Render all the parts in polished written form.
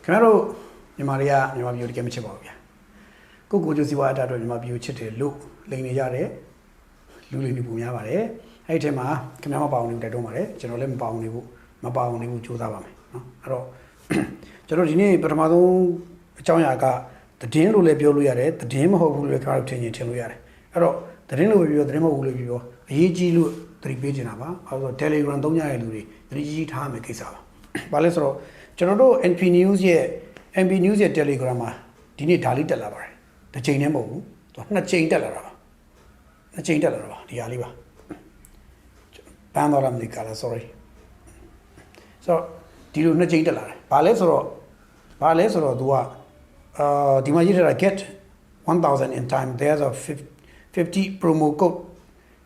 ခင်ဗျားတို့မြန်မာတွေကမြန်မာပြည်ကိုတကယ်မချစ်ပါဘူးဗျာကိုကိုကျိုးစီဝါအတာတော့မြန်မာပြည်ကိုချစ်တယ်လို့လိန်နေကြတယ်လူလိန်တွေပုံများပါတယ်အဲ့ဒီထဲမှာခင်ဗျားမပါအောင်နေတိုက်တွန်းပါတယ်ကျွန်တော်လည်းမပါအောင်နေဖို့ကြိုးစားပါမယ်နော်အဲ့တော့ကျွန်တော်ဒီနေ့ပထမဆုံးအကြောင်းအရာကသတင်းလို့လည်းပြောလို့ရတယ်သတင်းမဟုတ်ဘူးလို့ခင်ဗျားတို့ထင်လို့ရတယ်အဲ့တော့သတင်းလို့ပြောသတင်းမဟုတ်ဘူးလို့ပြောအရေးကြီးလို့သတိပေးနေတာပါအဲ့တော့ Telegram သုံးကြတဲ့လူတွေသတိကြီးထားမယ်ကိစ္စပါဘာလဲဆိုတော့ကျွန်တော်တို့ NP News ရဲ့ Telegram မှာဒီနေ့ဒါလေးတက်လာပါတယ်တစ်ချိန်တည်းမဟုတ်ဘူးသူနှစ်ချိန်တက်လာတာပါနှစ်ချိန်တက်လာတာပါဒီဟာလေးပါဘန်တော်လာမသိကလား sorry ဆိုတော့ဒီလိုနှစ်ချိန်တက်လာတယ်ဘာလဲဆိုတော့သူကဒီမှာရေးထားတာ get 1000 in time there's a 50 promo code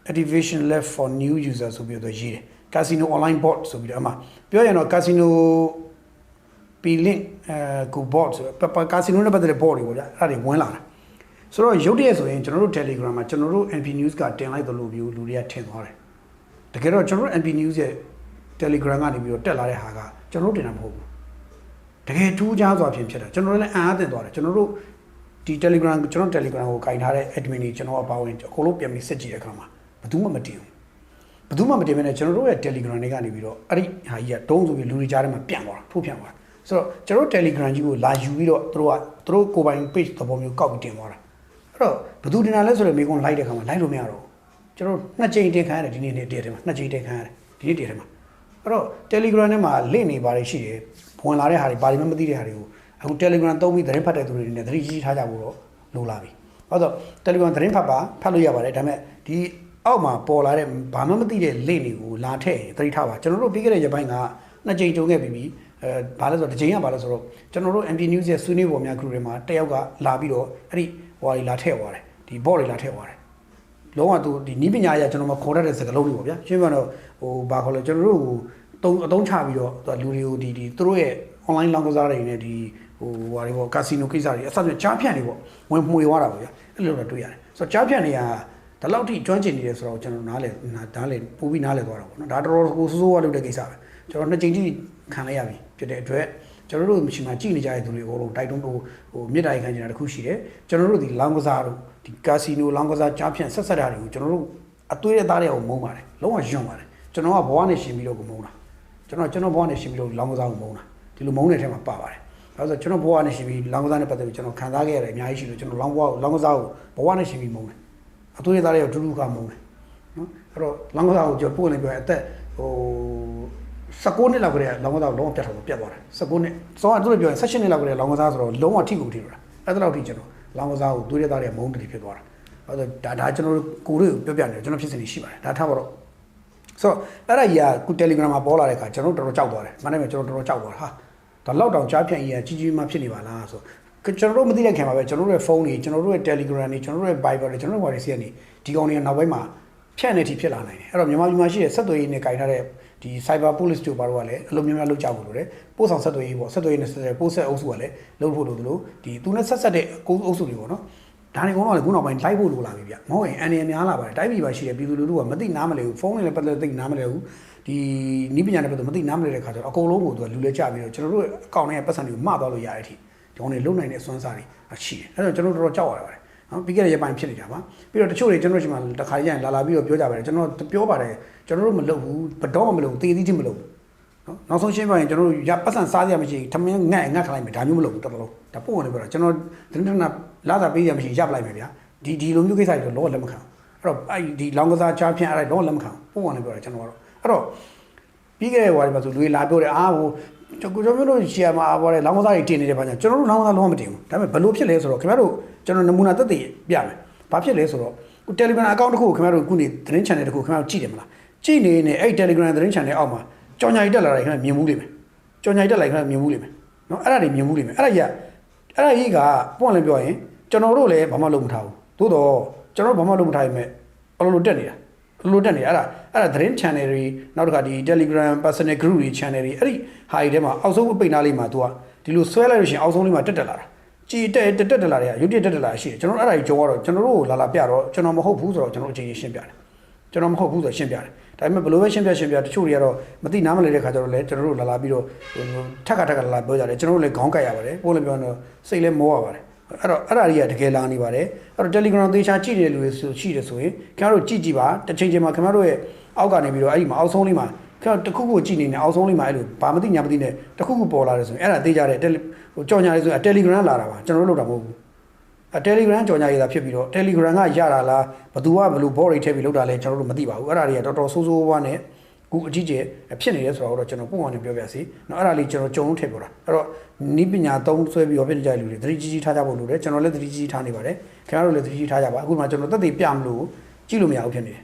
activation left for new users ဆိုပြီးတော့ရေးတယ် casino online bot ဆိုပြီးတော့အမှပြောရင်တော့ casino P-Link ကို bot ဆိုတော့ casino နဲ့ပတ်သက်တဲ့ bot တွေပေါ့ဗျာအဲ့ဒါတွေဝင်လာတာဆိုတော့ရုပ်တရက်ဆိုရင်ကျွန်တော်တို့ Telegram မှာကျွန်တော်တို့ NP News ကတင်လိုက်သလိုမျိုးလူတွေကထင်သွားတယ်တကယ်တော့ကျွန်တော်တို့ NP News ရဲ့ Telegram ကနေပြီးတော့တက်လာတဲ့ဟာကကျွန်တော်တို့တင်တာမဟုတ်ဘူးတကယ်ထူးခြားစွာဖြစ်တာကျွန်တော်တို့လည်းအံ့အားသင့်သွားတယ်ကျွန်တော်တို့ဒီ Telegram ကျွန်တော် Telegram ကိုကင်ထားတဲ့ admin တွေကျွန်တော်အပါဝင်အကုန်လုံးပြန်ပြီးစစ်ကြည့်တဲ့အခါမှာဘယ်သူမှမတင်ဘဲနဲ့ကျွန်တော်တို့ရဲ့ Telegram တွေကနေပြီးတော့အဲ့ဒီဟာကြီးကတုံးဆိုပြီးလူတွေကြားထဲမှာပြန့်သွားတာထိုးပြန့်သွားဆိုတော့ကျွန်တော် Telegram ကြီးကိုလာယူပြီးတော့သူတို့ကိုပိုင် page သဘောမျိုးကောက်ပြီးတင်သွားတာအဲ့တော့ဘယ်သူတင်တာလဲဆိုတော့မိကုန်းလိုက်တဲ့ခါမှာလိုက်လို့မရတော့ကျွန်တော်နှစ်ကြိမ်တင်ခံရတယ်ဒီနေ့တည်းထဲမှာနှစ်ကြိမ်တင်ခံရတယ်ဒီနေ့တည်းထဲမှာအဲ့တော့ Telegram ထဲမှာ link တွေပါတယ်ရှိတယ်ဝင်လာတဲ့ဟာတွေဘာမှမသိတဲ့ဟာတွေကိုအခု Telegram သုံးပြီးသတင်းဖတ်တဲ့သူတွေနဲ့သတိကြီးထားကြဖို့တော့လိုလာပြီဟုတ်တော့ Telegram သတင်းဖတ်လို့ရပါတယ်ဒါပေမဲ့ဒီအောက်မှာပေါ်လာတဲ့ဘာမှမသိတဲ့ link တွေကိုလာထည့်သတိထားပါကျွန်တော်တို့ပြီးခဲ့တဲ့ရက်ပိုင်းကနှစ်ကြိမ်ကြုံခဲ့ပြီးဘာလဲဆိုတော့တစ်ချိန်ကဘာလဲဆိုတော့ကျွန်တော်တို့ NP News ရဲ့ဆွေးနွေးပေါ်များ group တွေမှာတယောက်ကလာပြီးတော့အဲ့ဒီဟိုတွေလာထည့်သွားတယ်ဒီ bot တွေလာထည့်သွားတယ်လုံးဝသူဒီနီးပညာအရကျွန်တော်မခေါ်တတ်တဲ့စကားလုံးတွေပေါ့ဗျာရှင်းပြတော့ဟိုဘာခေါ်လဲကျွန်တော်တို့ကိုအသုံးချပြီးတော့လူတွေကိုဒီသူတို့ရဲ့ online လောင်းကစားတွေနဲ့ဒီဟိုဟာတွေပေါ့ casino ကိစ္စတွေအစစကြားဖြန့်တွေပေါ့ဝင်မှွေသွားတာပေါ့ဗျာအဲ့လိုတော့တွေ့ရတယ်ဆိုတော့ကြားဖြန့်တွေကဒီလောက်ထိကျွမ်းကျင်နေတယ်ဆိုတော့ကျွန်တော်နားလေပို့ပြီးနားလေသွားတာပေါ့နော်ဒါတော်တော်ကိုစိုးစိုးဝါလုပ်တဲ့ကိစ္စပဲကျွန်တော်နှစ်ကြိမ်ကြီးခံလိုက်ရပြီဖြစ်တဲ့အတွက်ကျွန်တော်တို့မရှိမှကြည့်နေကြတဲ့သူတွေအကုန်လုံးတိုက်တွန်းလို့ဟိုမြေတိုင်ခံနေတာတခုရှိတယ်ကျွန်တော်တို့ဒီလောင်းကစားတို့ဒီကာစီနိုလောင်းကစားကြားဖြန့်ဆက်တာတွေကိုကျွန်တော်တို့အသွေးရသားတွေကိုမုန်းပါတယ်လုံးဝယွံ့ပါတယ်ကျွန်တော်ကဘဝနဲ့ရှင်ပြီးတော့ကိုမုန်းတာကျွန်တော်ဘဝနဲ့ရှင်ပြီးတော့လောင်းကစားကိုမုန်းတာဒီလိုမုန်းတဲ့ထဲမှာပါပါတယ်ဒါဆိုကျွန်တော်ဘဝနဲ့ရှင်ပြီးလောင်းကစားနဲ့ပတ်သက်ပြီးကျွန်တော်ခံစားခဲ့ရတယ်အများကြီးရှိလို့ကျွန်တော်လောင်းကစားကိုဘဝနဲ့ရှင်ပြီးမုန်းတယ်အသွေးရသားတွေကိုတူတူကမုန်းတယ်နော်အဲ့တော့လောင်းကစားကိုကျွန်တော်ပို့နေပြောအသက်ဟို19နှစ်လောက်ကလေးလောင်းကစားလုံးဝပြတ်သွားတယ်19နှစ်စောကသူတို့ပြောရင်16နှစ်လောက်ကလေးလောင်းကစားဆိုတော့လုံးဝထိကုန်ထိတော့အဲ့ဒါလောက်ထိကျွန်တော်လောင်းကစားကိုသွေးရသားတွေမုန်းတယ်ဖြစ်သွားတာအဲ့တော့ဒါကျွန်တော်ကိုယ်လေးကိုပြောပြနေတယ်ကျွန်တော်ဖြစ်စဉ်ရှိပါတယ်ဒါထားပါတော့ဆိုတော့အဲ့ဒါကြီးကခု Telegram မှာပေါ်လာတဲ့အခါကျွန်တော်တော်တော်ကြောက်သွားတယ်မနေ့ကကျွန်တော်တော်တော်ကြောက်သွားတာဟာဒါလောက်တောင်ကြားဖြန့်ကြီးကြီးမှဖြစ်နေပါလားဆိုကျွန်တော်တို့မသိတဲ့ခင်ပါပဲကျွန်တော်တို့ရဲ့ဖုန်းတွေကျွန်တော်တို့ရဲ့ Telegram တွေကျွန်တော်တို့ရဲ့ Viber တွေကျွန်တော်တို့ WhatsApp တွေဒီကောင်တွေကနောက်ပိုင်းမှာဖြန့်နေထိဖြစ်လာနိုင်တယ်အဲ့တော့မြန်မာပြည်မှာရှိတဲ့ဆက်သွယ်ရေးနဲ့ခြင်ထားတဲ့ဒီ Cyber Police တို့ဘာလို့ကလည်းအလုံးများလုပ်ကြဖို့လိုတယ်ပို့ဆောင်ဆက်သွယ်ရေးပေါ့ဆက်သွယ်ရေးနဲ့ဆက်သွယ်ပို့ဆက်အုပ်စုကလည်းလုပ်ဖို့လိုတယ်လို့ဒီသူနဲ့ဆက်တဲ့အုပ်စုတွေပေါ့နော်ဒါတွေကတော့လည်းခုနောက်ပိုင်းလိုက်ဖို့လိုလာပြီဗျမဟုတ်ရင်အန်ရများလာပါတယ်တိုင်းပြည်မှာရှိတဲ့ပြည်သူလူထုကမသိနားမလဲဘူးဖုန်းနဲ့ပတ်သက်သိနားမလဲဘူးဒီနီးပညာနဲ့ပတ်သက်မသိနားမလဲတဲ့ခါကျတော့အကုန်လုံးကိုသူကလူလဲကြပြီးတော့ကျွန်တော်တို့အကောင့်ထဲပတ်စံတွေကိုမှားသွားလို့ရတဲ့အထိဒီကောင်တွေလုံနိုင်တဲ့အစွမ်းစားတွေရှိတယ်အဲ့တော့ကျွန်တော်တို့တော်တော်ကြောက်ရပါတယ်နော်ပြီးခဲ့တဲ့ရက်ပိုင်းဖြစ်နေတာပါပြီးတော့တချို့တွေကျွန်တော်တို့ချိန်မှာတစ်ခါကျရင်လာပြီးတော့ပြောကြပါတယ်ကျွန်တော်ပြောပါတယ်ကျွန်တော်တို့မလုပ်ဘူးဘတော့မလုပ်ဘူးတေးသီးချင်းမလုပ်ဘူးနော်နောက်ဆုံးရှင်းပြရင်ကျွန်တော်တို့ရပတ်စံစားရမရှိထမင်းငတ်ခလိုက်မယ်ဒါမျိုးမလုပ်ဘူးတော်တော်ဒါပို့နေပြောတာကျွန်တော်တင်းထနာလာတာပေးရမရှိရပလိုက်မယ်ဗျာဒီလိုမျိုးကိစ္စတွေတော့လောလက်မခံအဲ့တော့အဲ့ဒီလောင်းကစားချားဖြန့်အဲ့ဒါတော့လက်မခံပို့နေပြောတာကျွန်တော်ကတော့အဲ့တော့ပြီးခဲ့တဲ့ဝါဒီမှာဆိုလူတွေလာပြောတယ်အာဟိုကျွန်တော်တို့ရှီယာမှာပေါ်တယ်လောင်းကစားတွေတင်နေတယ်ဗျာကျွန်တော်တို့လောင်းကစားလုံးဝမတင်ဘူးဒါပေမဲ့ဘယ်လိုဖြစ်လဲဆိုတော့ခင်ဗျားတို့ကျွန်တော်နမူနာသက်သေပြမယ်ဘာဖြစ်လဲဆိုတော့ခု Telegram account တစ်ခုကိုခင်ဗျားတို့ခုနေသတင်း channel တစ်ခုခင်ဗျားတို့ကြည့်တယ်မလားကြည့်နေနေအဲ့ Telegram သတင်း channel အောက်မှာကြောင်ညာကြီးတက်လာတယ်ခင်ဗျာမြင်မှုလိမ့်မယ်ကြောင်ညာကြီးတက်လာခင်ဗျာမြင်မှုလိမ့်မယ်နော်အဲ့ဒါတွေမြင်မှုလိမ့်မယ်အဲ့ဒါကြီးကပွင့်လင်းပြောရင်ကျွန်တော်တို့လည်းဘာမှလုပ်မထားဘူးသို့တော့ကျွန်တော်ဘာမှလုပ်မထားရင်ဘယ်လိုတက်နေတာအဲ့ဒါသတင်း channel တွေနောက်တစ်ခါဒီ Telegram personal group တွေ channel တွေအဲ့ဒီဟာတွေထဲမှာအောက်ဆုံးအပိတ်နားလေးမှာ तू ကဒီလိုဆွဲလိုက်လို့ရှိရင်အောက်ဆုံးလေးမှာတက်လာတာကြည်တက်လာတယ်ရုပ်တက်လာရှိတယ်ကျွန်တော်အဲ့ဒါကြီးကြောတော့ကျွန်တော်တို့ကိုလာပြတော့ကျွန်တော်မဟုတ်ဘူးဆိုတော့ကျွန်တော်အချိန်ရှင်းပြတယ်ကျွန်တော်မဟုတ်ဘူးဆိုတော့ရှင်းပြတယ် ဒါပေမဲ့ဘယ်လိုပဲရှင်းပြတချို့တွေကတော့မသိနားမလည်တဲ့ခါကျတော့လေကျွန်တော်တို့လာပြီးတော့ထက်ကလာပြောကြတယ်ကျွန်တော်တို့လည်းခေါင်းကိုက်ရပါတယ်ပို့လည်းပြောတော့စိတ်လည်းမောရပါတယ်အဲ့ဒါတွေကတကယ်လာနေပါတယ်အဲ့တော့ Telegram သေချာကြည့်တယ်လို့ရှိတယ်ဆိုရင်ခင်ဗျားတို့ကြည့်ပါတစ်ချိန်ချိန်မှာခင်ဗျားတို့ရဲ့အောက်ကနေပြီးတော့အဲ့ဒီမှာအောက်ဆုံးလေးမှာခင်ဗျားတခုခုကြည့်နေနေအောက်ဆုံးလေးမှာအဲ့လိုဘာမသိညာမသိနဲ့တခုခုပေါ်လာတယ်ဆိုရင်အဲ့ဒါသေချာတဲ့ဟိုကြော်ညာလေးဆိုရင် Telegram လာတာပါကျွန်တော်တို့လုပ်တာမဟုတ်ဘူးTelegram ကြော်ညာရေးတာဖြစ်ပြီးတော့ Telegram ကရတာလားဘသူကဘယ်လို board တွေထည့်ပြီးလုပ်တာလဲကျွန်တော်တို့မသိပါဘူးအဲ့ဒါတွေကတော်တော်ဆိုးဝါးနဲ့ခုအကြီးကျယ်ဖြစ်နေတယ်ဆိုတော့ကျွန်တော်ပုံအောင်နေပြောပြစီเนาะအဲ့ဒါလေးကျွန်တော်ကြုံထည့်ပြောတာအဲ့တော့နီးပညာသုံးဆွဲပြီးတော့ဖြစ်နေကြတဲ့လူတွေသတိကြီးထားကြဖို့လိုတယ်ကျွန်တော်လည်းသတိကြီးထားနေပါတယ်ခင်ဗျားတို့လည်းသတိကြီးထားကြပါအခုမှကျွန်တော်သက်သေပြမလို့ကြည့်လို့မရဘူးဖြစ်နေတယ်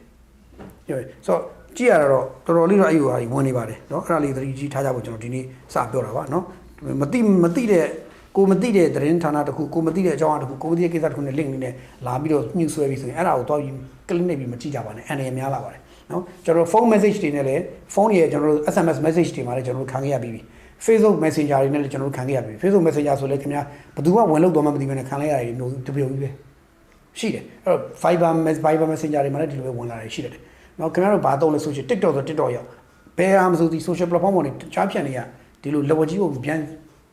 ဆိုတော့ကြည့်ရတာတော့တော်တော်လေးတော့အဲ့ဟိုဟာဝင်နေပါတယ်เนาะအဲ့ဒါလေးသတိကြီးထားကြဖို့ကျွန်တော်ဒီနေ့စပြောတာပါเนาะမသိတဲ့ကိုမသိတဲ့သတင်းဌာနတစ်ခုကိုမသိတဲ့အကြောင်းအရာတစ်ခုကိုမသိတဲ့ကိစ္စတစ်ခုနဲ့ link နဲ့လာပြီးတော့ညှိဆွဲပြီးဆိုရင်အဲ့ဒါကိုတော့ click နေပြီးမကြည့်ကြပါနဲ့အန်ရများလာပါတယ်နော်ကျွန်တော် phone message တွေနဲ့လည်း phone ရဲ့ကျွန်တော်တို့ SMS message တွေမှာလည်းကျွန်တော်တို့ခံခဲ့ရပြီးပြီ Facebook Messenger တွေနဲ့လည်းကျွန်တော်တို့ခံခဲ့ရပြီးပြီ Facebook Messenger ဆိုလည်းခင်ဗျာဘယ်သူကဝင်လို့တော့မှမသိဘဲနဲ့ခံလိုက်ရတယ်မျိုးတပြုံကြီးပဲရှိတယ်အဲ့တော့ Viber Messenger တွေမှာလည်းဒီလိုပဲဝင်လာတယ်ရှိတယ်နော်ခင်ဗျားတို့ဘာသုံးလဲဆိုချင် TikTok ဆို TikTok ရောက်ဘယ်အားမဆိုဒီ social platform ပေါ်နေချားဖြတ်နေရဒီလို level ကြီးကိုပြန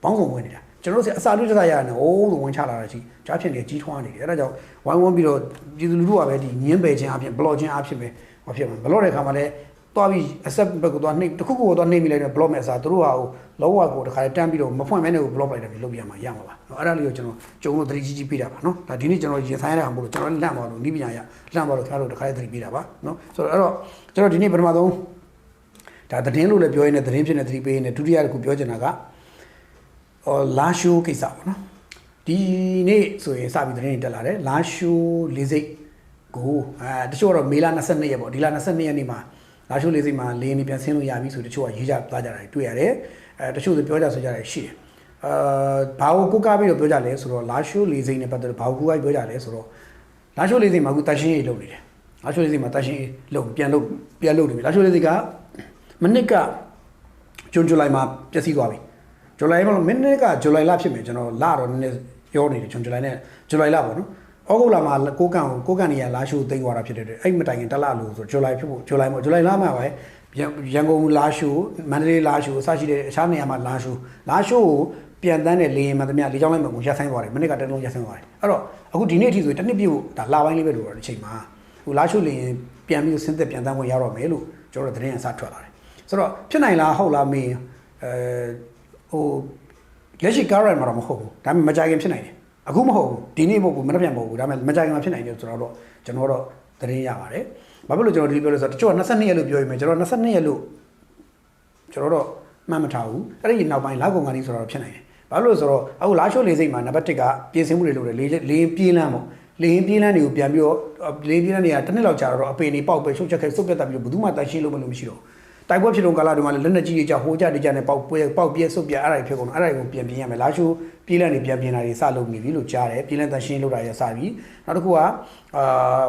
်ပေါင်းစုံဝင်နေတာကျွန်တော်တို့အစာလူတစားရရတယ်အိုးလို့ဝင်ချလာတာရှိကြားဖြစ်နေကြီးထွားနေတယ်အဲ့ဒါကြောင့်ဝိုင်းဝန်းပြီးတော့ပြည်သူလူထုကပဲဒီညင်းပယ်ခြင်းအဖြစ် block ခြင်းအဖြစ်ပဲမဖြစ်မှာ block တဲ့ခါမှာလည်းတွားပြီး accept ဘက်ကိုတွားနှိပ်တစ်ခုခုကိုတွားနှိပ်မိလိုက်တော့ block မဲ့အစားသူတို့ဟာဟိုလောဝကိုတခါတန်းပြီးတော့မဖွင့်မဲနဲ့ကို block လိုက်တယ်ပြီးလုပ်ပြရမှာရမှာပါအဲ့ဒါလေးကိုကျွန်တော်ကြုံလို့သတိကြီးပေးတာပါနော်ဒါဒီနေ့ကျွန်တော်ရင်ဆိုင်ရတဲ့ဟာမဟုတ်လို့ကျွန်တော်လန့်ပါလို့နီးပညာရလန့်ပါလို့ခင်ဗျားတို့တခါတည်းသတိပေးတာပါနော်ဆိုတော့အဲ့တော့ကျွန်တော်ဒီနေ့ပထမဆုံးဒါသတင်းလို့လည်းပြောရင်းနဲ့သတင်းဖြစ်နေသတိပေးရင်းနဲ့ဒုတိယတစ်ခုပြောချင်တာကလာရှိုးကိစ္စပေါ့နော်ဒီနေ့ဆိုရင်စပြီးသတင်းတက်လာတယ်လာရှိုးလေးစိတ်ကိုတချို့တော့မေလ22ရက်ပေါ့ဒီလ22ရက်နေ့မှာလာရှိုးလေးစိတ်မှာလေနေပြန်ဆင်းလို့ရပြီဆိုတချို့ကရေးကြသွားကြတာတွေ့ရတယ်တချို့ဆိုပြောကြဆိုကြတယ်ရှိတယ်ဘာကိုကိုကားပြီးတော့ပြောကြလဲဆိုတော့လာရှိုးလေးစိတ်နဲ့ပတ်သက်လို့ဘာကိုကိုကားပြောကြလဲဆိုတော့လာရှိုးလေးစိတ်မှာအခုတန်ရှင်းရေးလုပ်နေတယ်လာရှိုးလေးစိတ်မှာတန်ရှင်းရေးလုပ်ပြန်လုပ်နေပြီလာရှိုးလေးစိတ်ကမနစ်ကဇွန်ဇူလိုင်မှာပျက်စီးသွားပြီဇူလိုင်မှာမင်းကဇူလိုင်လဖြစ်မယ်ကျွန်တော်လတော့နည်းနည်းပြောနေတယ်ဇွန်ဇူလိုင်နဲ့ဇူလိုင်လပေါ့နော်ဩဂုတ်လမှာကိုကန်နေရလာရှိုးသိမ်းသွားတာဖြစ်တဲ့အတွက်အဲ့မတိုင်ခင်တလလို့ဆိုဇူလိုင်ဖြစ်ဖို့ဇူလိုင်ပေါ့ဇူလိုင်လမှာပဲရန်ကုန်လာရှိုးမန္တလေးလာရှိုးအစရှိတဲ့အခြားနေရာမှာလာရှိုးကိုပြန်တန်းတဲ့လေရင်မှတမလေကြောင်းလိုက်မှာကိုရပ်ဆိုင်သွားတယ်မနေ့ကတလုံးရပ်ဆိုင်သွားတယ်အဲ့တော့အခုဒီနေ့အထိဆိုတစ်နှစ်ပြည့်ဒါလာပိုင်းလေးပဲလို့တော့ဒီချိန်မှာဟိုလာရှိုးလေရင်ပြန်ပြီးဆင်းသက်ပြန်တန်းဝင်ရတော့မယ်လို့ကျွန်တော်တို့သတင်းအစထွက်လာတယ်ဆိုတော့ဖြစ်နိုင်လားဟုတ်လားမေးဟိုလက်ရှိကားရိုင်မှာတော့မဟုတ်ဘူးဒါပေမဲ့မကြခင်ဖြစ်နိုင်တယ်အခုမဟုတ်ဘူးဒီနေ့မဟုတ်ဘူးမနေ့ပြန်မဟုတ်ဘူးဒါပေမဲ့မကြခင်မှာဖြစ်နိုင်တယ်ဆိုတော့ကျွန်တော်တို့သတင်းရပါတယ်ဘာဖြစ်လို့ကျွန်တော်ဒီပြောလဲဆိုတော့တချို့က22ရက်လို့ပြောရမယ်ကျွန်တော်22ရက်လို့ကျွန်တော်တို့မှတ်မထားဘူးအဲ့ဒီနောက်ပိုင်းလောက်ကုန်ကနေဆိုတော့ဖြစ်နိုင်တယ်ဘာလို့လဲဆိုတော့အခုလာရှိုးလေးစိတ်မှာနံပါတ်1ကပြင်ဆင်မှုတွေလုပ်တယ်လေပြေးလမ်းပေါ့လေပြေးလမ်းတွေကိုပြန်ပြီးတော့လေပြေးလမ်းတွေကတစ်နှစ်လောက်ကြာတော့အပေနေပေါက်ပဲရှုပ်ချက်ခဲစုပ်ပြတ်တက်ပြီးတော့ဘယ်သူမှတန်ရှင်းလို့မလို့မရှိတော့တိုက်ပွဲဖြစ်တော့ကာလာတွေမှာလက်နက်ကြီးတွေကြောက်ဟိုကြတကြနဲ့ပေါက်ပြဲစုပ်ပြအဲ့ဒါတွေဖြစ်ကုန်တော့အဲ့ဒါကိုပြန်ရမယ်လာရှိုးပြေးလမ်းတွေပြန်ပြင်တာတွေစလုပ်နေပြီလို့ကြားတယ်ပြေးလမ်းတန်ရှင်းလုပ်တာတွေစပြီနောက်တစ်ခုက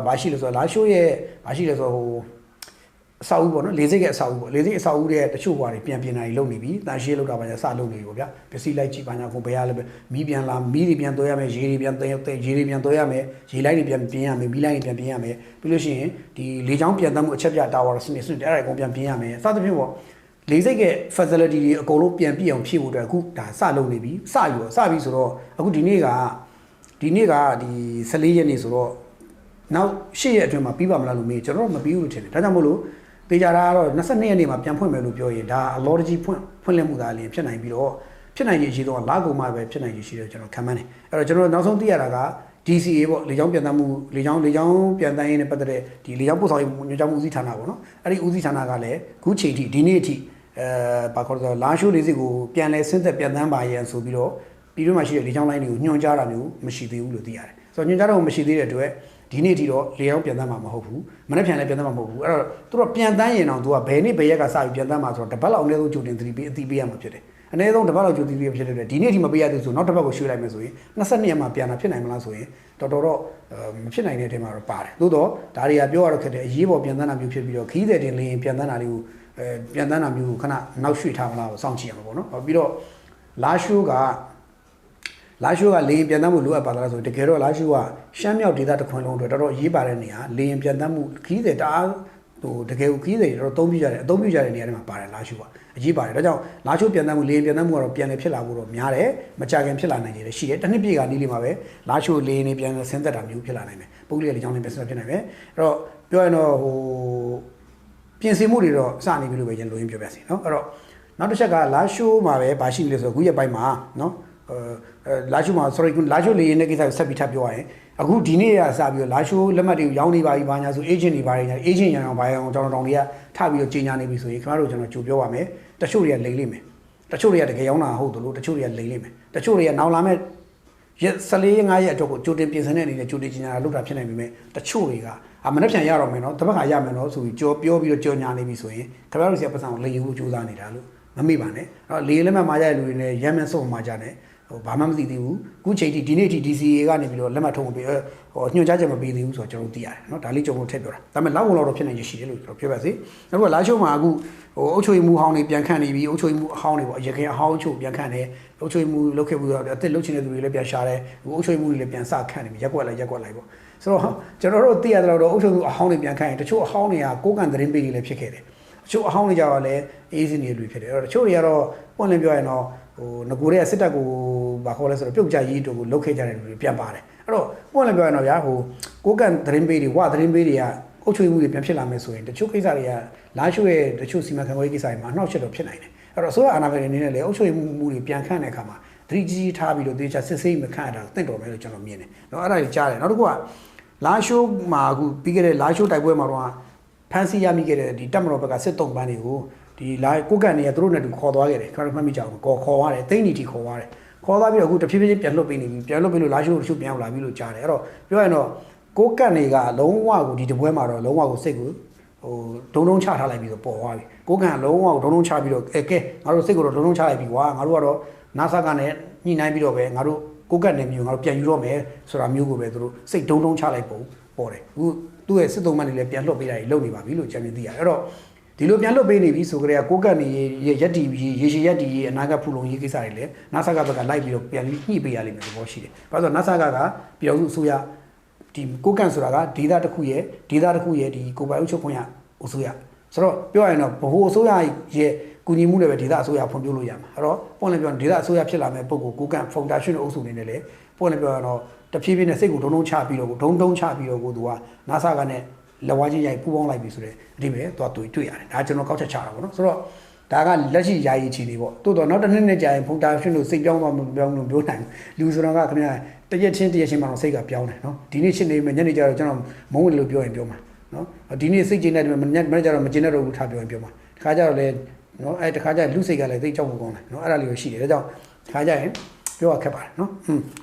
ဘာရှိလဲဆိုတော့လာရှိုးရဲ့ဘာရှိလဲဆိုတော့ဟိုအဆောက်အဦပေါ့နော်လေစိတ်ကအဆောက်အဦပေါ့လေစိတ်အဆောက်အဦရဲ့တချို့ဘွားတွေပြန်ပြင်တာတွေလုပ်နေပြီတန်ရှင်းလုပ်တာပါညာစလုပ်နေပြီပေါ့ဗျာပစ္စည်းလိုက်ကြည့်ပါညာကိုဘယ်ရလဲမီးပြန်လာမီးတွေပြန်သွဲရမယ်ရေတွေပြန်သွဲရေတွေပြန်သွဲရမယ်ရေလိုက်တွေပြန်ပြင်ရမယ်မီးလိုက်တွေပြန်ပြင်ရမယ်ပြီးလို့ရှိရင်ဒီလေချောင်းပြန်တမ်းမှုအချက်ပြတာဝါစနစ်အဲ့ဒါအကုန်ပြန်ပြင်ရမယ်စသဖြင့်ပေါ့လေစိတ်က facility တွေအကုန်လုံးပြန်ပြည့်အောင်ဖြည့်ဖို့အတွက်အခုဒါစလုပ်နေပြီစပြီဆိုတော့အခုဒီနေ့ကဒီ14ရက်နေ့ဆိုတော့နောက်8ရက်အတွင်းမှာပြီးပါမလားလို့မေးကျွန်တော်မပြီးဘူးလို့ထင်တယ်ဒါကြောင့်မို့လို့တေချာတာကတော့22ရက်နေ့မှာပြန်ဖွင့်မယ်လို့ပြောရင်ဒါအလော်ကြီးဖွင့်လှစ်မှုသားလေးဖြစ်နိုင်ပြီးတော့ဖြစ်နိုင်ရေးရှိတော့လာကုန်မှပဲဖြစ်နိုင်ရေးရှိတယ်ကျွန်တော်ခံမှန်းတယ်အဲ့တော့ကျွန်တော်နောက်ဆုံးသိရတာက DCA ပေါ့လေကြောင်းပြန်တမ်းမှုလေကြောင်းပြန်တမ်းရေးနဲ့ပတ်သက်တဲ့ဒီလေကြောင်းပို့ဆောင်ရေးညွှန်ကြားမှုဦးစီးဌာနပေါ့နော်အဲ့ဒီဦးစီးဌာနကလည်းခုချိန်ထိဒီနေ့အထိဘာခေါ်လဲလာရှိုးလေးစစ်ကိုပြန်လဲဆင်းသက်ပြန်တမ်းပါရန်ဆိုပြီးတော့ပြည်တွင်းမှာရှိတဲ့လေကြောင်းလိုင်းတွေကိုညွှန်ကြားတာမျိုးမရှိသေးဘူးလို့သိရတယ်ဆိုတော့ညွှန်ကြားတော့မရှိသေးတဲ့အတွက်ဒီနေ့ထိတော့လေအောင်ပြန်တမ်းမှာမဟုတ်ဘူးမနေ့ပြန်လည်းပြန်တမ်းမှာမဟုတ်ဘူးအဲ့တော့သူတို့ပြန်တမ်းရင်တော့သူကဘယ်နေ့ဘယ်ရက်ကစပြီးပြန်တမ်းမှာဆိုတော့တစ်ပတ်လောက်အနည်းဆုံးကြိုတင်သတိပေးရမှာဖြစ်တယ်အနည်းဆုံးတစ်ပတ်လောက်ကြိုတင်သတိပေးဖြစ်တဲ့ဒီနေ့ထိမပေးရသေးဆိုနောက်တစ်ပတ်ကိုရွှေ့လိုက်မယ်ဆိုရင်22ရက်မှာပြန်တာဖြစ်နိုင်မလားဆိုရင်တော်တော့မဖြစ်နိုင်တဲ့အချိန်မှာတော့ပါတယ်သို့တော့ဒါတွေကပြောရတော့ခက်တယ်အရေးပေါ်ပြန်တမ်းတာမျိုးဖြစ်ပြီးတော့ခီးတဲ့တင်လင်းပြန်တမ်းတာလေးကိုပြန်တမ်းတာမျိုးကိုခဏနောက်ရွှေ့ထားမလားကိုစောင့်ကြည့်ရမှာပေါ့နော်ပြီးတော့လာရှိုးကလေရင်ပြန်တမ်းမှုလိုအပ်ပါလားဆိုတကယ်တော့လာရှိုးကရှမ်းမြောက်ဒေသတစ်ခွင်လုံးအတွက်တော်တော်အရေးပါတဲ့နေရာလေရင်ပြန်တမ်းမှုခီးတဲ့တအား ဟိုတကယ်ကိုခီးတွေတော့အသုံးပြုကြတဲ့နေရာတွေမှာပါတယ်လာရှိုးပါအရေးပါတယ်ဒါကြောင့်လာရှိုးပြန်တမ်းမှုလေပြန်တမ်းမှုကတော့ပြန်လေဖြစ်လာဖို့တော့များတယ်မကြခင်ဖြစ်လာနိုင်တယ်ရှိတယ်တစ်နှစ်ပြည့်ကနီးလေးမှာပဲလာရှိုးလေနေပြန်ဆင်းသက်တာမျိုးဖြစ်လာနိုင်တယ်ပုဂ္ဂလိကလေကြောင်းလေးပြန်ဆက်ဖြစ်နိုင်မယ်အဲ့တော့ပြောရင်တော့ဟိုပြင်ဆင်မှုတွေတော့စနေပြီလို့ပဲကျွန်တော်လိုရင်းပြောပြစီเนาะအဲ့တော့နောက်တစ်ချက်ကလာရှိုးမှာပဲဗာရှိနေလဲဆိုတော့ခုရက်ပိုင်းမှာเนาะလာရှိုးမှာ sorry လာရှိုးလေနေကိစ္စကိုဆက်ပြီးထပ်ပြောရရင်အခုဒီနေ့ကစပြီးတော့လာရှိုးလက်မှတ်တွေကိုရောင်းနေပါပြီဘာညာဆို agent တွေပါတယ်ညာ agent ရအောင်ဘာရအောင်ကျွန်တော်တွေကထပ်ပြီးတော့ကြီးညာနေပြီဆိုရင်ခင်ဗျားတို့ကျွန်တော်ကြိုပြောပါမယ်တချို့တွေကလိမ့်လိမ့်မယ်တချို့တွေကတကယ်ရောင်းတာဟုတ်တယ်လို့တချို့တွေကလိမ့်လိမ့်မယ်တချို့တွေကနောက်လာမဲ့ရက်14 5ရက်အတွက်ကိုကြိုတင်ပြင်ဆင်တဲ့အနေနဲ့ကြိုတင်ကြီးညာတာလုပ်တာဖြစ်နိုင်ပြီမဲ့တချို့တွေကမနှက်ပြန်ရတော့မယ်နော်တစ်ပတ်ခါရမယ်နော်ဆိုပြီးကြော်ပြောပြီးတော့ကြော်ညာနေပြီဆိုရင်ခင်ဗျားတို့စီကပတ်စံကိုလိမ့်ယူဖို့ကြိုးစားနေတာလို့မမေ့ပါနဲ့အဲ့တော့လေလက်မှတ်မှာကြတဲ့လူတွေနဲ့ရမ်းမှန်းစုံမှာကြတယ်ဟိုဘာမှမသိသေးဘူးခုချိန်ထိဒီနေ့ထိ DCA ကနေပြီးတော့လက်မှတ်ထုတ်မပေးဟိုညွှန်ကြားချက်မပေးသေးဘူးဆိုတော့ကျွန်တော်တို့သိရတယ်เนาะဒါလေးကြုံလို့ထည့်ပြောတာဒါပေမဲ့လောက်ဝင်တော့ဖြစ်နေရရှိတယ်လို့ကျွန်တော်ပြောပါစေနောက်တစ်ခုကလာချိုးမှာအခုဟိုအုတ်ချွေမှုဟောင်းတွေပြန်ခန့်နေပြီအုတ်ချွေမှုအဟောင်းတွေပေါ့အရင်ကအဟောင်းချို့ပြန်ခန့်တယ်အုတ်ချွေမှုလုတ်ခဲ့ပြီးတော့အသက်လုတ်ချင်တဲ့သူတွေလည်းပြန်ရှာတယ်ဟိုအုတ်ချွေမှုတွေလည်းပြန်စခန့်နေပြီရက်ကွက်လိုက်ပေါ့ဆိုတော့ကျွန်တော်တို့သိရတဲ့တော့အုတ်ချွေမှုအဟောင်းတွေပြန်ခန့်ရင်တချို့အဟောင်းတွေကကိုးကန်သတင်းပေးတွေလည်းဖြစ်ခဲ့တယ်တချို့အဟောင်းတွေကြတော့လည်းအေးစင်းတွေလူဖြစ်တယ်အဲ့တော့တချို့တွေကတော့ပွင့်လင်းပြောရင်တော့ဟိုငကိုတဲ့စစ်တပ်ကိုဘာခေါ်လဲဆိုတော့ပြုတ်ကြရေးတို့ကိုလုတ်ခဲ့ကြတဲ့လူတွေပြန်ပါတယ်အဲ့တော့ပွင့်လင်းပြောရင်တော့ဗျာဟိုကိုကန်သတင်းပေးတွေဝသတင်းပေးတွေကအုတ်ချွေမှုတွေပြန်ဖြစ်လာမယ်ဆိုရင်တချို့ကိစ္စတွေကလာရှိုးရဲ့တချို့စီမံခန့်ခွဲရေးကိစ္စတွေမှာအနှောက်အယှက်တော့ဖြစ်နိုင်တယ်အဲ့တော့ဆိုတော့အာဏာပိုင်တွေအနေနဲ့လည်းအုတ်ချွေမှုတွေပြန်ခန့်တဲ့အခါမှာသတိကြီးထားပြီးတော့တေချာစစ်ဆေးမခန့်ရတာတင့်တော်မယ်လို့ကျွန်တော်မြင်တယ်เนาะအဲ့ဒါကြီးကြားတယ်နောက်တစ်ခုကလာရှိုးမှာအခုပြီးခဲ့တဲ့လာရှိုးတိုက်ပွဲမှာတော့ဖန်စီရမိခဲ့တဲ့ဒီတပ်မတော်ဘက်ကစစ်တုံးပန်းတွေကိုဒီလာကိုကန်နေရသူတို့နဲ့တူခေါ်သွားခဲ့တယ်ခါရမှတ်မိကြအောင်ခေါ်သွားတယ်တိတ်နီတီခေါ်သွားတယ်ခေါ်သွားပြီးတော့အခုတဖြည်းဖြည်းပြန်လွတ်ပေးနေပြီပြန်လွတ်ပေးလို့လာရှိုးတချို့ပြန်လာပြီလို့ကြားတယ်အဲ့တော့ပြောရရင်တော့ကိုကန်တွေကလုံးဝကိုဒီတပွဲမှာတော့လုံးဝကိုစိတ်ကိုဟိုဒုံဒုံချထားလိုက်ပြီးတော့ပေါ်သွားပြီကိုကန်လုံးဝကိုဒုံဒုံချပြီးတော့ကဲငါတို့စိတ်ကိုတော့ဒုံဒုံချလိုက်ပြီကွာငါတို့ကတော့နာဆာကနဲ့ညှိနှိုင်းပြီးတော့ပဲငါတို့ကိုကန်နေမျိုးငါတို့ပြန်ယူတော့မယ်ဆိုတာမျိုးကိုပဲသူတို့စိတ်ဒုံဒုံချလိုက်ပေါ်တယ်အခုသူ့ရဲ့စစ်သုံးမှန်တွေလည်းပြန်လွတ်ပေးတာကြီးလုပ်နေပါပြီလို့ကြံမြင်သိရတယ်အဲ့တော့ဒီလိုပြန်လွတ်ပေးနေပြီဆိုကြတဲ့ကိုကတ်နေရက်တီရေရှည်ရက်တီအနာဂတ်ဖူလုံရေးကိစ္စတွေလည်းနာဆာကဘက်ကလိုက်ပြီးတော့ပြန်ညှိပေးရလိမ့်မယ်သဘောရှိတယ်။ဘာလို့လဲဆိုတော့နာဆာကပြည်တော်စုအစိုးရဒီကိုကန့်ဆိုတာကဒေသတစ်ခုရဲ့ဒီကိုပိုင်အုပ်ချုပ်ခွင့်ရအစိုးရဆိုတော့ပြောရရင်တော့ဗဟိုအစိုးရရဲ့ကူညီမှုတွေပဲဒေသအစိုးရဖွံ့ဖြိုးလို့ရမှာအဲ့တော့ပွင့်လင်းပြောရင်ဒေသအစိုးရဖြစ်လာမဲ့ပုံကိုကန့်ဖောင်ဒါရှင်းအုပ်စုနေနဲ့လေပွင့်လင်းပြောရတော့တဖြည်းဖြည်းနဲ့စိတ်ကိုဒုံချပြီးတော့ဒုံချပြီးတော့ကိုသူကနာဆာကနဲ့လက်ဝါးချင်းရိုက်ပူပေါင်းလိုက်ပြီဆိုတဲ့အဓိပ္ပာယ်သွားတွေ့ရတယ်ဒါကျွန်တော်ကောက်ချက်ချတာပေါ့နော်ဆိုတော့ဒါကလက်ရှိယာယီချီနေပေါ့တိုးတော့နောက်တစ်နှစ်ကြာရင်ဖုန်တာရှင်းလို့စိတ်ပြောင်းသွားမပြောင်းလို့ပြောနိုင်လူဆိုတော့ကခင်ဗျာတရက်ချင်းမှတော့စိတ်ကပြောင်းတယ်နော်ဒီနေ့ရှင်းနေမယ်ညနေကျတော့ကျွန်တော်မုန်းဝင်လို့ပြောရင်ပြောမှာနော်ဒီနေ့စိတ်ကျဉ်တဲ့မနေ့ကျတော့မကျဉ်တဲ့တော့ဘူးထားပြောရင်ပြောမှာတခါကျတော့လေနော်တခါကျလူစိတ်ကလည်းသိကြောက်ဖို့ကောင်းတယ်နော်အဲ့ဒါလေးကိုရှိတယ်ဒါကြောင့်တခါကျရင်ပြောရခက်ပါတယ်နော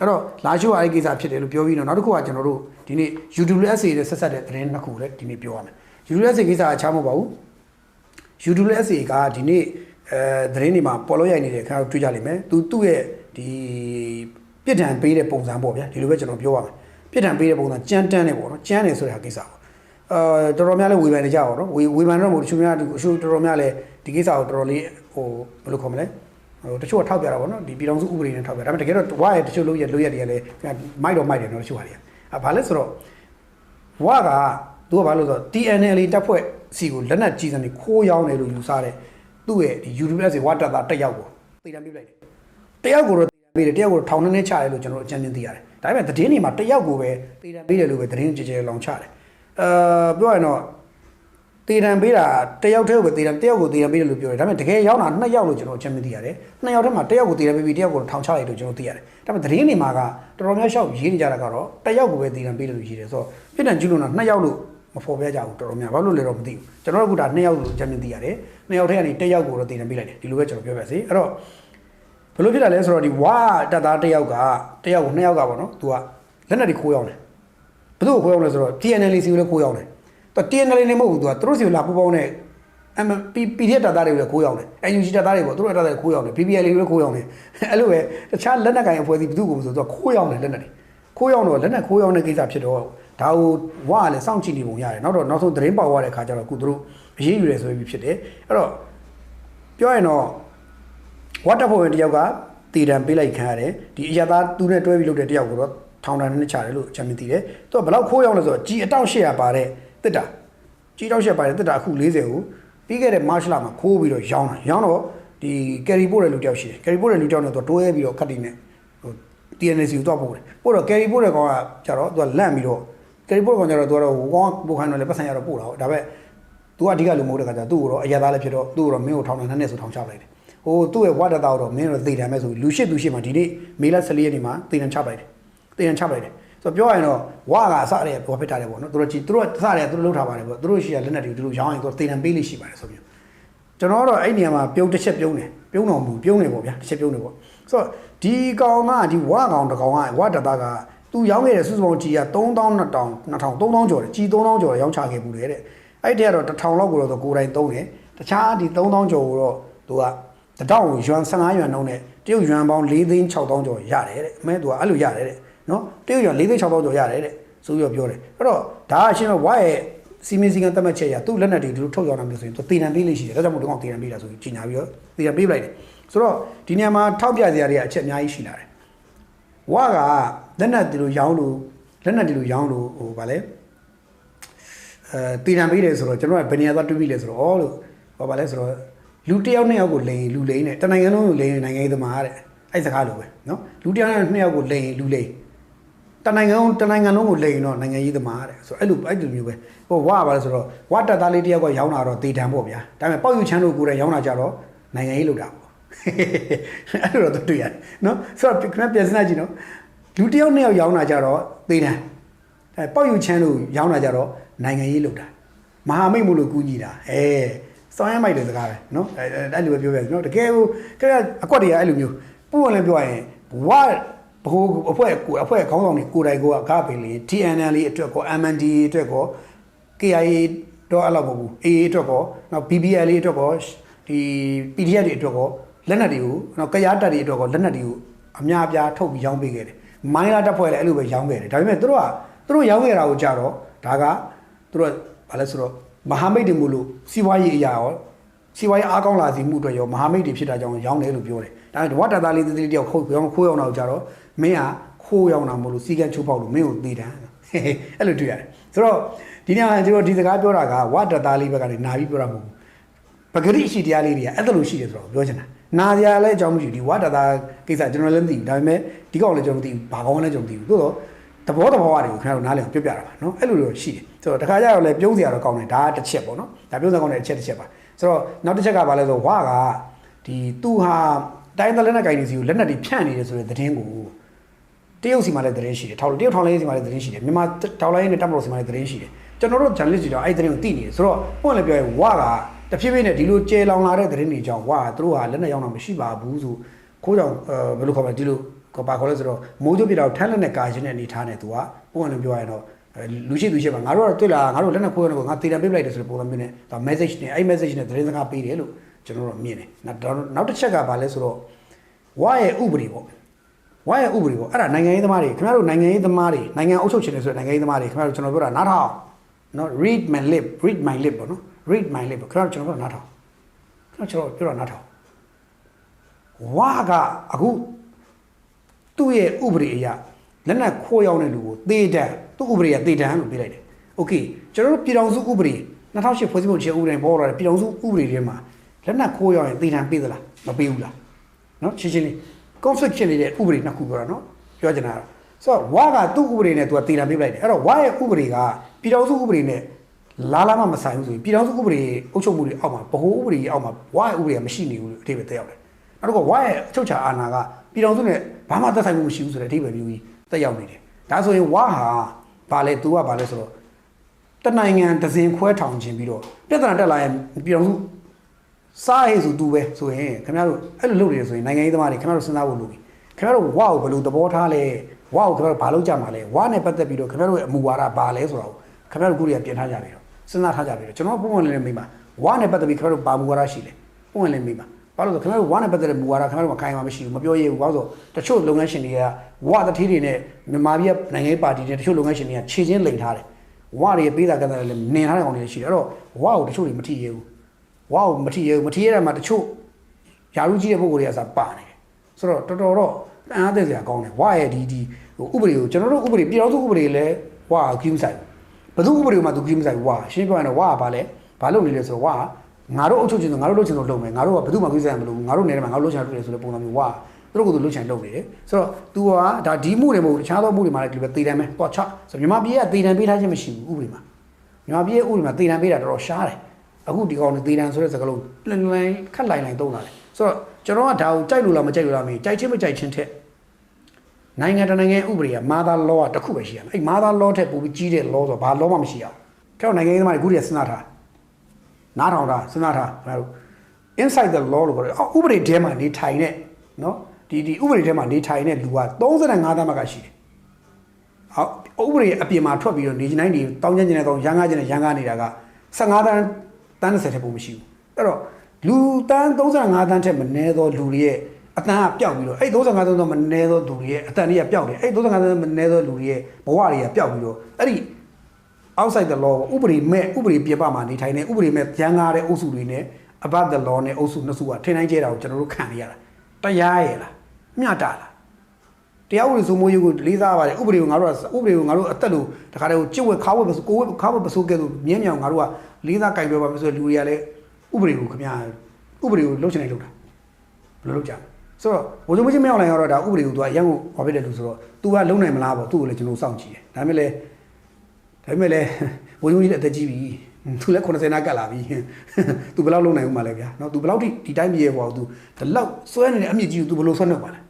်အဲ့တော့လာရှိုးအဲ့ဒီကိစ္စဖြစ်တယ်လို့ပြောပြီးတော့နောက်တစ်ခုကကျွန်တော်တို့ဒီနေ့ UWSA နဲ့ဆက်ဆက်တဲ့သတင်းနှစ်ခုလည်းဒီနေ့ပြောရမယ် UWSA ကိစ္စအချားမဟုတ်ပါဘူး UWSA ကဒီနေ့သတင်းတွေမှာပေါ်လို့ရိုက်နေတဲ့ခါတော့တွေ့ကြလိမ့်မယ်သူ့ရဲ့ဒီပြစ်ဒဏ်ပေးတဲ့ပုံစံပေါ့ဗျာဒီလိုပဲကျွန်တော်ပြောရမယ်ပြစ်ဒဏ်ပေးတဲ့ပုံစံကြမ်းတမ်းနေပေါ့နော်ကြမ်းနေဆိုတဲ့ကိစ္စပေါ့တော်တော်များလည်းဝေဖန်နေကြပါတော့ဝေဖန်တော့မဟုတ်တချို့များဒီအချို့တော်တော်များလည်းဒီကိစ္စကိုတော်တော်လေးဟိုဘယ်လိုခေါ်မလဲဟိုတချို့ကထောက်ပြတာပေါ့နော်ဒီပြည်တော်စုဥပဒေနဲ့ထောက်ပြဒါပေမဲ့တကယ်တော့ဝါရဲ့တချို့လို့ရက်တွေကလည်းမိုက်တယ်နော်တချို့ဟာတွေကဘာလဲဆိုတော့ဝါကသူကဘာလို့ဆိုတော့ TNL တပ်ဖွဲ့စီကိုလက်နက်ကြီးစံနေခိုးရောင်းတယ်လို့ယူဆတဲ့သူ့ရဲ့ဒီ UWS ဝါတပ်သားတစ်ယောက်ကိုတေတံပေးလိုက်တယ်တစ်ယောက်ကိုတော့တေတံပေးတယ်တစ်ယောက်ကိုထောင်နဲ့ချတယ်လို့ကျွန်တော်အကြံဉာဏ်သိရတယ်ဒါပေမဲ့သတင်းတွေမှာတစ်ယောက်ကိုပဲတေတံပေးတယ်လို့ပဲသတင်းကြဲလောင်ချတယ်ပြောရရင်တော့တေတံပေးတာတစ်ယောက်တည်းကိုပဲတေတံတစ်ယောက်ကိုတေတံပေးတယ်လို့ပြောတယ်ဒါပေမဲ့တကယ်ရောက်တာ2ယောက်လို့ကျွန်တော်အကြံဉာဏ်သိရတယ်2ယောက်ထဲမှာတစ်ယောက်ကိုတေတံပေးပြီးတစ်ယောက်ကိုထောင်ချလိုက်လို့ကျွန်တော်သိရတယ်ဒါပေမဲ့သတင်းတွေမှာကတော်တော်များရှောက်ရေးနေကြတာကတော့တစ်ယောက်ကိုပဲတေတံပေးတယ်လို့ရေးတယ်ဆိုတော့ပြစ်ဒဏ်ကျူးလွန်တာ2ယောက်လို့မဖော်ပြကြဘူးတော်တော်များဘာလို့လဲတော့မသိဘူးကျွန်တော်တို့ကဒါ2ယောက်လို့အကြံဉာဏ်သိရတယ်2ယောက်ထဲကနေ1ယောက်ကိုတော့တေတံပေးလိုက်တယ်ဒီလိုပဲကျွန်တော်ပြောပြစီအဲ့တော့ဘယ်လိုဖြစ်တာလဲဆိုတော့ဒီဝါတပ်သား1ယောက်က2ယောက်ကပေါ့နော်သူကလက်နက်တွေခိုးရောက်တယ်ဘယ်သူ့ကိုခိုးရောက်လဲဆိုတော့ TNL စီကိုလည်းခိုးရောက်တယ်သူ TNL နေမဟုတ်ဘူးသူကသူတို့စီကိုလာပူပေါင်းတဲ့ PDF တပ်သားတွေကိုလည်းခိုးရောက်တယ် NUG တပ်သားတွေပေါ့သူတို့တပ်သားတွေခိုးရောက်တယ် PPL တွေလည်းခိုးရောက်တယ်အဲ့လိုပဲတခြားလက်နက်ကိုင်အဖွဲ့အစည်းဘယ်သူ့ကိုမဆိုသူကခိုးရောက်တယ်လက်နက်တွေခိုးရောက်တော့လက်နက်ခိုးရောက်တဲ့ကိစ္စဖြစ်တော့ဒါကိုဝါလည်းစောင့်ကြည့်နေပုံရတယ်နောက်ဆုံးသတင်းပေါက်ရတဲ့အခါကျတော့အခုတို့အရေးယူရဲဆိုပြီးဖြစ်တယ်အဲ့တော့ပြောရင်တော့ဝါတပ်ဖွဲ့ဝင်တယောက်ကတေတံပေးလိုက်ခံရတယ်ဒီအရသာသူနဲ့တွဲပြီးလုပ်တဲ့တယောက်ကိုတော့ထောင်ဒဏ်နဲ့ချတယ်လို့အကြံဉာဏ်သိတယ်သူကဘယ်လောက်ခိုးရောက်လဲဆိုတော့ကြီးအတောက်800ပါတဲ့တစ်တာ ကြီးတောက်ရှက်ပါတယ်တက်တာအခု40ကိုပြီးခဲ့တဲ့ March လမှာခိုးပြီးတော့ရောင်းတော့ဒီ carry ပို့တဲ့လူတယောက်ရှိတယ် carry ပို့တဲ့လူတယောက်နဲ့သူတွဲပြီးတော့ခတ်တီနဲ့ဟို TNC ကိုတော့ပို့တယ်ပို့တော့ carry ပို့တဲ့ကောင်ကကြတော့သူကလန့်ပြီးတော့ carry ပို့ကောင်ကြတော့သူကတော့ဟိုကောင်ပို့ခိုင်းတော့လေပတ်စံရတော့ပို့တာဟုတ်ဒါပေမဲ့သူကအဓိကလူမဟုတ်တဲ့ခါကျသူ့ကိုတော့အရသားလည်းဖြစ်တော့သူ့ကိုတော့မင်းကိုထောင်နဲ့နဲ့ဆိုထောင်ချပလိုက်တယ်ဟိုသူ့ရဲ့ဝါဒတာတော့မင်းတို့သေတယ်မဲ့ဆိုလူရှိမှာဒီနေ့မေလ14ရက်နေ့မှာသေတယ်ချပလိုက်တယ်သေတယ်ချပလိုက်တယ်ဆိုတော့ပြောရရင်တော့ဝါကအစရဲဘောဖြစ်တာတယ်ပေါ့နော်သူတို့အစရဲသူတို့လှုပ်ထားပါတယ်ပေါ့သူတို့ရှိရလက်နက်တွေသူတို့ရောင်းရင်သူတို့သေတယ်ပေးလိရှိပါတယ်ဆိုပြီးကျွန်တော်တော့အဲ့နေရာမှာပြုံးတစ်ချက်ပြုံးတယ်ပြုံးတော်မူပြုံးနေပေါ့ဗျာတစ်ချက်ပြုံးနေပေါ့ဆိုတော့ဒီကောင်ကဒီဝါကောင်တကောင်ကဝါတတာကသူရောင်းခဲ့တဲ့စုစုပေါင်းကြီးက3200 ကျော်တယ်ကြီး3000ကျော်ရောင်းချခဲ့ဘူးလေတဲ့အဲ့တည်းကတော့1000လောက်ကိုတော့ကိုယ်တိုင်သုံးတယ်တခြားဒီ3000ကျော်ကိုတော့သူကတတောက်ကိုရွမ်15ရွမ်နှုန်းနဲ့တရုတ်ရွမ်ပေါင်း4,600,000ကျော်ရတယ်တဲ့အမဲသူကအဲ့လိုရတယ်တဲ့နော်တရုတ်ရွမ်4,600,000ကျော်ရတယ်တဲ့ဆိုပြီးတော့ပြောတယ်အဲ့တော့ဒါအရှင်းတော့ဝါရဲ့စီမင်းစည်းကမ်းသတ်မှတ်ချက်ရသူ့လက်နက်တွေသူတို့ထုတ်ရောင်းတာမျိုးဆိုရင်သူတည်တံပေးလိမ့်ရှိတယ်ဒါကြောင့်မို့ဒီကောင်တည်တံပေးတာဆိုပြီးကြီးညာပြီးတော့တည်တံပေးလိုက်တယ်ဆိုတော့ဒီနေရာမှာထောက်ပြစရာတွေကအချက်အများကြီးရှိလာတယ်ဝါကလက်နက်တွေလိုရောင်းလို့ဟိုဗာလဲတည်တံပေးတယ်ဆိုတော့ကျွန်တော်ကဘယ်နေရာသွားတွေးပြီးလဲဆိုတော့လို့ဟောဗာလဲဆိုတော့လူတယောက်နှစ်ယောက်ကိုလိန်လူလိန်နဲ့တနိုင်ငံလုံးကိုလိန်နိုင်ငံရေးသမားတဲ့အဲ့စကားလိုပဲနော်လူတယောက်နှစ်ယောက်ကိုလိန်လူလိန်တနိုင်ငံလုံးကိုလိန်တော့နိုင်ငံရေးသမားတဲ့ဆိုတော့အဲ့လိုမျိုးပဲဟိုဝါပါလဲဆိုတော့ဝါတက်သားလေးတယောက်ကရောင်းတာတော့တေတံပေါ့ဗျာဒါပေမဲ့ပေါက်ယူချမ်းတို့ကိုယ်တိုင်ရောင်းတာကြတော့နိုင်ငံရေးလုပ်တာပေါ့အဲ့လိုတော့တွေ့ရတယ်နော်ဆိုတော့ခဏပြန်စမ်းကြည့်နော်လူတယောက်နှစ်ယောက်ရောင်းတာကြတော့တေတံအဲပေါက်ယူချမ်းတို့ရောင်းတာကြတော့နိုင်ငံရေးလုပ်တာမဟာမိတ်မို့လို့ကူးညီတာစောင်းရမိုက်တဲ့စကားပဲနော်အဲ့လိုပဲပြောပြနော်တကယ်ကိုအကွက်တွေကအဲ့လိုမျိုးပို့ရင်လည်းပြောရင်ဝါဘိုးအဖွဲ့ခေါင်းဆောင်တွေကိုယ်တိုင်ကိုကားပင်လေ TNL အတွက်ကော MND အတွက်ကော KIA တော့အဲ့လိုမဟုတ်ဘူး AA အတွက်ကောနောက် BBL အတွက်ကောဒီ PDF တွေအတွက်ကောလက်နက်တွေကိုနောက်ကရားတပ်တွေအတွက်ကောလက်နက်တွေကိုအများအပြားထုတ်ပြီးရောင်းပေးခဲ့တယ်မိုင်းလာတပ်ဖွဲ့လည်းအဲ့လိုပဲရောင်းခဲ့တယ်ဒါပေမဲ့သူတို့ရောင်းခဲ့တာကိုကြတော့ဒါကသူတို့ဘာလဲဆိုတော့မဟာမိတ်တွေမို့လို့စီးပွားရေးအရာရောစီးပွားရေးအားကောင်းလာစီမှုအတွက်ရောမဟာမိတ်တွေဖြစ်တာကြောင့်ရောင်းတယ်လို့ပြောတယ်ဒါပေမဲ့ဝတ်တသားလေးတယောက်ခိုးရောင်းတာကိုကြတော့မင်းကခိုးရောင်းတာမို့လို့စီကံချိုးပေါက်လို့မင်းကိုသေတယ်အဲ့လိုတွေ့ရတယ်ဆိုတော့ဒီနေ့ကျွန်တော်ဒီစကားပြောတာကဝတ်တသားလေးဘက်ကနေနာပြီးပြောတာမဟုတ်ဘူးပဂရိရှိတရားလေးတွေကအဲ့လိုရှိတယ်ဆိုတော့ပြောချင်တာနာစရာလည်းအကြောင်းမရှိဘူးဒီဝတ်တသားကိစ္စကျွန်တော်လည်းမသိဘူးဒါပေမဲ့ဒီကောင်လည်းကျွန်တော်မသိဘူးဘာကောင်းလဲကျွန်တော်မသိဘူးသို့တော့သဘောတွေကိုခင်ဗျားတို့နားလည်အောင်ပြောပြတာပါနော်အဲ့လိုလိုရှိတယ်ဆိုတော့တခါကျတော့လည်းပြုံးစရာတော့ကောင်းတယ်ဒါတစ်ချက်ပေါ့နော်ဒါပြုံးစရာကောင်းတဲ့အချက်တစ်ချက်ပါဆိုတော့နောက်တစ်ချက်ကဘာလဲဆိုဝါကဒီသူဟာတိုင်းလက်နက်ကင်နေစီကိုလက်နက်တွေဖြန့်နေတယ်ဆိုတဲ့သတင်းကိုတရုတ်စီမှာလည်းသတင်းရှိတယ်တရုတ်ထောင်လိုင်းစီမှာလည်းသတင်းရှိတယ်မြန်မာထောင်လိုင်းနဲ့တပ်မတော်စီမှာလည်းသတင်းရှိတယ်ကျွန်တော်တို့ journalist တွေတော့အဲ့သတင်းကိုသိနေတယ်ဆိုတော့ဘုန်းလည်းပြောရင်ဝါကတဖြည်းဖြည်းနဲ့ဒီလိုကျဲလောင်လာတဲ့သတင်းတွေကြောင့်ဝါသူတို့ဟာလက်နက်ရောင်းတာမရှိပါဘူးဆိုခိုးကြောင်ဘယ်လိုခေါ်မလဲဒီလိုဘာခေါ်လဲဆိုတော့မိုးချိုးပြတော့ထန်းလက်နဲ့ကာရှင်တဲ့အနေထားနဲ့သူကပုံစံပြောရရင်တော့လူရှိပါငါတို့ကတော့တွေ့လာငါတို့လက်နဲ့ခိုးရတော့ငါတေတံပေးလိုက်တယ်ဆိုတဲ့ပုံစံမျိုးနဲ့ဒါ message နဲ့အဲ့ message နဲ့သတင်းစကားပေးတယ်လို့ကျွန်တော်တို့မြင်တယ်နောက်တစ်ချက်ကဘာလဲဆိုတော့ဝါရဲ့ဥပဒေပေါ့အဲ့ဒါနိုင်ငံရေးသမားတွေခင်ဗျားတို့နိုင်ငံရေးသမားတွေနိုင်ငံအုပ်ချုပ်ခြင်းတွေဆိုတဲ့နိုင်ငံရေးသမားတွေခင်ဗျားတို့ကျွန်တော်ပြောတာနားထောင်နော် read my lip ပေါ့နော် read my lip ခင်ဗျားတို့ကျွန်တော်ပြောတာနားထောင်ကျွန်တော်ပြောတာနားထောင်ဝါကအခုသူ့ရဲ့ဥပဒေအရလက်နက်ခိုးရောက်တဲ့လူကိုသေတံသူ့ဥပဒေကသေတံလို့ပြောလိုက်တယ်။ Okay ကျွန်တော်တို့ပြည်တော်စုဥပဒေ2008ဖွဲ့စည်းပုံအခြေဥပဒေပေါ်လာတဲ့ပြည်တော်စုဥပဒေထဲမှာလက်နက်ခိုးရောက်ရင်သေတံပေးသလားမပေးဘူးလား။နော်ရှင်းလေး conflict ဖြစ်နေတဲ့ဥပဒေနှစ်ခုပြောတာနော်ပြောချင်တာဆိုတော့ဝါကသူ့ဥပဒေနဲ့သူကသေတံပေးလိုက်တယ်။အဲ့တော့ဝါရဲ့ဥပဒေကပြည်တော်စုဥပဒေနဲ့လာမှမဆိုင်ဘူးဆိုရင်ပြည်တော်စုဥပဒေအုပ်ချုပ်မှုတွေအောက်မှာဗဟိုဥပဒေအောက်မှာဝါရဲ့ဥပဒေကမရှိနေဘူးအထိပ္ပယ်တက်ရောက်တယ်။နောက်တော့ဝါရဲ့အချုပ်ချာအာဏာကပြည်တော်စုနဲ့ဘာမှသက်ဆိုင်မှုမရှိဘူးဆိုတဲ့အထိပ္ပယ်မျိုးကြီးတက်ရောက်နေတယ်ဒါဆိုရင်ဝါဟာဘာလဲသူကဘာလဲဆိုတော့တနိုင်ငံဒဇင်ခွဲထောင်ခြင်းပြီးတော့ပြဿနာတက်လာရင်ပြည်တော်စုစားဟဲ့ဆိုသူပဲဆိုရင်ခင်ဗျားတို့အဲ့လိုလုပ်နေတယ်ဆိုရင်နိုင်ငံရေးသမားတွေခင်ဗျားတို့စဉ်းစားဖို့လိုပြီခင်ဗျားတို့ဝါကိုဘယ်လိုသဘောထားလဲဝါကိုခင်ဗျားတို့ဘာလုပ်ကြမှာလဲဝါနဲ့ပတ်သက်ပြီးတော့ခင်ဗျားတို့ရဲ့အမူဝါဒဘာလဲဆိုတာကိုခင်ဗျားတို့ကိုယ်တည်းပြင်ထားကြပြီတော့စဉ်းစားထားကြပြီတော့ကျွန်တော်ပုံမှန်လေးမိမှာဝါနဲ့ပတ်သက်ပြီးခင်ဗျားတို့ဘာမူဝါဒရှိလဲပုံမှန်လေးမိမှာဘာလို့လဲခင်ဗျားတို့ဝါနဲ့ပတ်သက်တဲ့မူဝါဒခင်ဗျားတို့မခိုင်မှာမရှိဘူးမပြောရဘူးဘာလို့ဆိုတချို့လုပ်ငန်းရှင်တွေကဝါတတိတွေနဲ့မြန်မာပြည်နိုင်ငံရေးပါတီတွေတချို့လုပ်ငန်းရှင်တွေကခြေချင်းလိန်ထားတယ်ဝါတွေပေးတာကတည်းကလည်းနင်ထားတဲ့ကောင်တွေရှိတယ်အဲ့တော့ဝါကိုတချို့တွေမထီရဘူးဝါကိုမထီရတဲ့မှာတချို့ယာရုကြီးတဲ့ပုံကိုယ်တွေကစပါနေတယ်ဆိုတော့တော်တော့တန်အားသက်စရာကောင်းတယ်ဝါရဲ့ဒီဟိုဥပဒေကိုကျွန်တော်တို့ဥပဒေပြည်တော်စုဥပဒေလည်းဝါကိုကျူးဆိုင် ဘယ်သူဥပဒေမှာသူကြီးမဆိုင်ဝါရှင်းပြောရင်တော့ဝါကဘာလဲဘာလုပ်နေလဲဆိုတော့ဝါငါတို့အုပ်ချုပ်ခြင်းဆိုငါတို့လုပ်ခြင်းဆိုလုပ်မယ်ငါတို့ကဘယ်သူမှကြီးဆိုင်မလို့ငါတို့နေတယ်မှာငါတို့လုပ်ချင်လုပ်တယ်ဆိုတဲ့ပုံစံမျိုးဝါသူတို့ကသူလုပ်ချင်လုပ်နေတယ်ဆိုတော့ तू ကဒါဒီမှုတွေမဟုတ်တခြားသောမှုတွေမှာလည်းဒီလိုပဲသေတမ်းပဲတော့ချဆိုမြန်မာပြည်ကသေတမ်းပေးထားခြင်းမရှိဘူးဥပဒေမှာမြန်မာပြည်ရဲ့ဥပဒေမှာသေတမ်းပေးတာတော်တော်ရှားတယ်အခုဒီကောင်သေတမ်းဆိုတဲ့စကားလုံးလင်းလင်းခက်လိုက်သုံးလာတယ်ဆိုတော့ကျွန်တော်ကဒါကိုကြိုက်လို့လားမကြိုက်လို့လားမကြိုက်ချင်းမကြိုက်ချင်းထက်နိုင်ငံတနိုင်ငံဥပဒေကမာသာလောကတစ်ခုပဲရှိရမယ်အဲ့မာသာလောထက်ပိုပြီးကြီးတဲ့လောဆိုဘာလောမှမရှိအောင်ကျောင်းနိုင်ငံရေးသမားတွေခုတည်းစဉ်းစားထားနားထောင်တာစဉ်းစားထားဘာလို့ inside the law လို့ပြောတယ်ဥပဒေထဲမှာနေထိုင်တဲ့နော်ဒီဥပဒေထဲမှာနေထိုင်တဲ့လူက35သန်းမှကရှိတယ်ဥပဒေအပြင်မှာထွက်ပြီးတော့နေတိုင်းဒီတောင်းကျင်နေတဲ့တောင်းရန်ကားကျင်တဲ့ရန်ကားနေတာက15သန်း30ထက်ပိုမရှိဘူးအဲ့တော့လူတန်း35သန်းထက်မနည်းသောလူတွေရဲ့အတန်းကပျောက်ပြီးတော့အဲ့35သန်းသောမနည်းသောလူတွေရဲ့အတန်းတွေကပျောက်တယ်အဲ့35သန်းမနည်းသောလူတွေရဲ့ဘဝတွေကပျောက်ပြီးတော့အဲ့ဒီ outside the law ဥပဒေမဲ့ဥပဒေပြပမှာနေထိုင်နေဥပဒေမဲ့ရန်ကားတဲ့အုပ်စုတွေနဲ့ above the law နဲ့အုပ်စုနှစ်စုကထိန်းနိုင်ကြတာကိုကျွန်တော်တို့ခံနေရတာတရားရဲ့လားမျှတလားတရားဥပဒေစိုးမိုးရေးကိုလေးစားပါတယ်ဥပဒေကိုငါတို့အသက်လို့တခါတည်းကိုကြစ်ဝက်ခါဝက်ပစိုးကိုဝက်ခါဝက်ပစိုးကဲလို့မြင်းမြောင်ငါတို့ကလေးစားကြိုက်ပြောပါမယ်ဆိုတော့လူတွေကလည်းဥပဒေကိုခင်ဗျာဥပဒေကိုလုပ်ချင်တယ်လုပ်တာဘယ်လိုလုပ်ကြလဲဆိုတော့ဘိုးချုပ်မကြီးမရောက်နိုင်တော့ဒါဥပဒေကိုသူကရန်ကိုဘာဖြစ်တယ်လို့ဆိုတော့ तू ကလုံနိုင်မလားပေါ့သူ့ကိုလည်းကျွန်တော်စောင့်ကြည့်တယ်ဒါပေမဲ့လည်းဘိုးချုပ်ကြီးလည်းအသက်ကြီးပြီသူလည်း90နာကတ်လာပြီ तू ဘယ်လောက်လုံနိုင်ဦးမှာလဲဗျာနော် तू ဘယ်လောက်ဒီတိုင်းပြည်ရဲ့ပေါ့ तू ဒီလောက်စွဲနေတဲ့အမြင့်ကြီးကို तू ဘယ်လိုဆွတ်နှုတ်ပါလဲ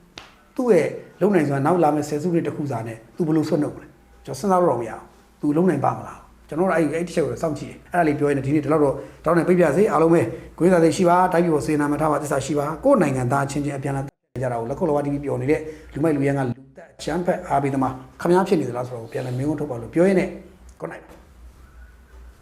သူ့ရဲ့လုံနိုင်ဆိုတာနောက်လာမဲ့ဆယ်စုနှစ်တစ်ခုစာနဲ့ तू ဘယ်လိုဆွတ်နှုတ်လဲကျွန်တော်စဉ်းစားတော့မရအောင် तू လုံနိုင်ပါမလားကျွန်တော်တို့အဲ့တစ်ချက်ကိုစောင့်ကြည့်တယ်အဲ့ဒါလေးပြောရင်ဒီနေ့ဒီလောက်တော့တောင်းနေပြပြစေအားလုံးပဲကိုယ်စားသိရှိပါတိုင်းပြည်ကိုစေနာမထားပါသစ္စာရှိပါကိုယ်နိုင်ငံသားချင်းချင်းအပြန်လာကြတာကိုလက်ခုပ်လောက TV ပြောနေတဲ့လူမိုက်လူရန်ကလူသက်ချမ်းဖက်အားပေးသမားခမားဖြစ်နေသလားဆိုတော့ပြန်လဲမင်းကုန်းထုတ်ပါလို့ပြောရင်းနဲ့ good night